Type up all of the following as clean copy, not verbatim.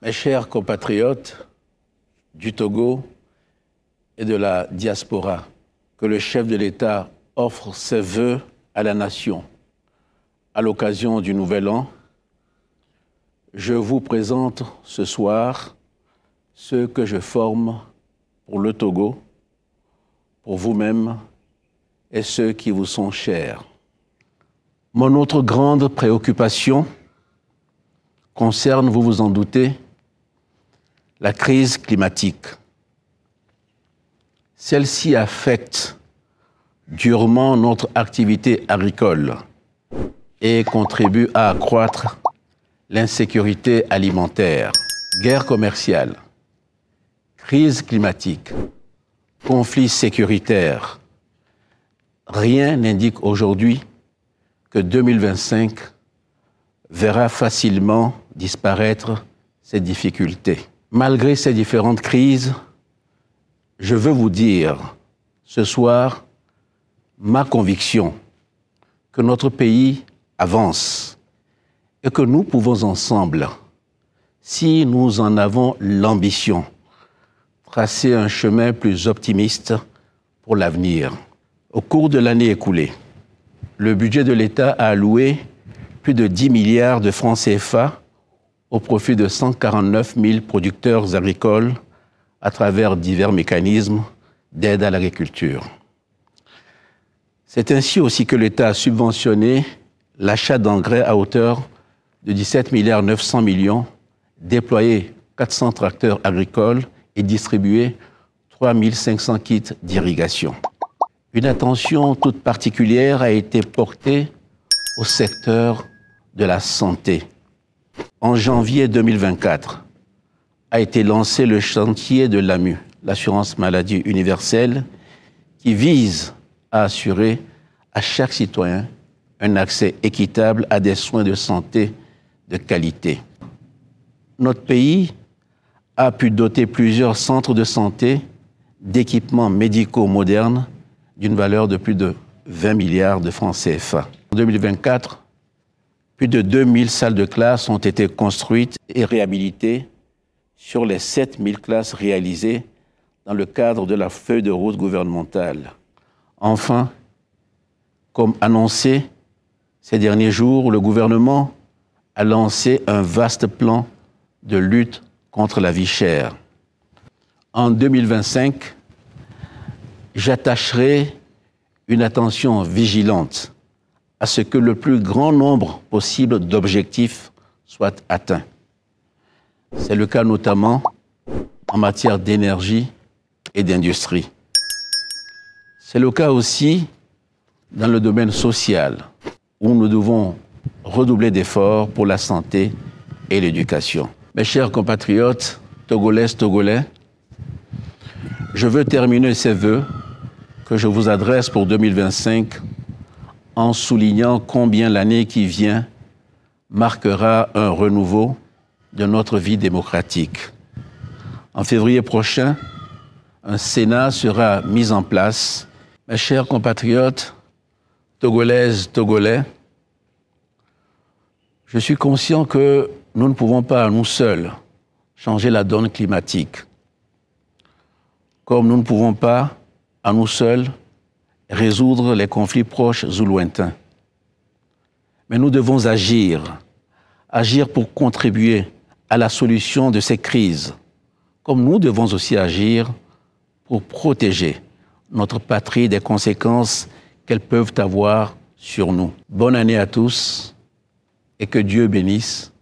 Mes chers compatriotes du Togo et de la diaspora, que le chef de l'État offre ses vœux à la nation à l'occasion du Nouvel An, je vous présente ce soir ceux que je forme pour le Togo, pour vous-même et ceux qui vous sont chers. Mon autre grande préoccupation concerne, vous vous en doutez, la crise climatique. Celle-ci affecte durement notre activité agricole et contribue à accroître l'insécurité alimentaire. Guerre commerciale, crise climatique, conflit sécuritaire. Rien n'indique aujourd'hui que 2025 verra facilement disparaître ces difficultés. Malgré ces différentes crises, je veux vous dire ce soir ma conviction que notre pays avance et que nous pouvons ensemble, si nous en avons l'ambition, tracer un chemin plus optimiste pour l'avenir. Au cours de l'année écoulée, le budget de l'État a alloué plus de 10 milliards de francs CFA au profit de 149 000 producteurs agricoles à travers divers mécanismes d'aide à l'agriculture. C'est ainsi aussi que l'État a subventionné l'achat d'engrais à hauteur de 17 milliards 900 millions, déployé 400 tracteurs agricoles et distribué 3 500 kits d'irrigation. Une attention toute particulière a été portée au secteur de la santé. En janvier 2024, a été lancé le chantier de l'AMU, l'assurance maladie universelle, qui vise à assurer à chaque citoyen un accès équitable à des soins de santé de qualité. Notre pays a pu doter plusieurs centres de santé d'équipements médicaux modernes d'une valeur de plus de 20 milliards de francs CFA. En 2024, plus de 2000 salles de classe ont été construites et réhabilitées sur les 7000 classes réalisées dans le cadre de la feuille de route gouvernementale. Enfin, comme annoncé ces derniers jours, le gouvernement a lancé un vaste plan de lutte contre la vie chère. En 2025, j'attacherai une attention vigilante à ce que le plus grand nombre possible d'objectifs soient atteints. C'est le cas notamment en matière d'énergie et d'industrie. C'est le cas aussi dans le domaine social, où nous devons redoubler d'efforts pour la santé et l'éducation. Mes chers compatriotes, Togolaises, Togolais, je veux terminer ces vœux que je vous adresse pour 2025 en soulignant combien l'année qui vient marquera un renouveau de notre vie démocratique. En février prochain, un Sénat sera mis en place. Mes chers compatriotes, Togolaises, Togolais, je suis conscient que nous ne pouvons pas à nous seuls changer la donne climatique, comme nous ne pouvons pas à nous seuls résoudre les conflits proches ou lointains. Mais nous devons agir pour contribuer à la solution de ces crises, comme nous devons aussi agir pour protéger notre patrie des conséquences qu'elles peuvent avoir sur nous. Bonne année à tous et que Dieu bénisse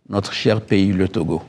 notre cher pays, le Togo.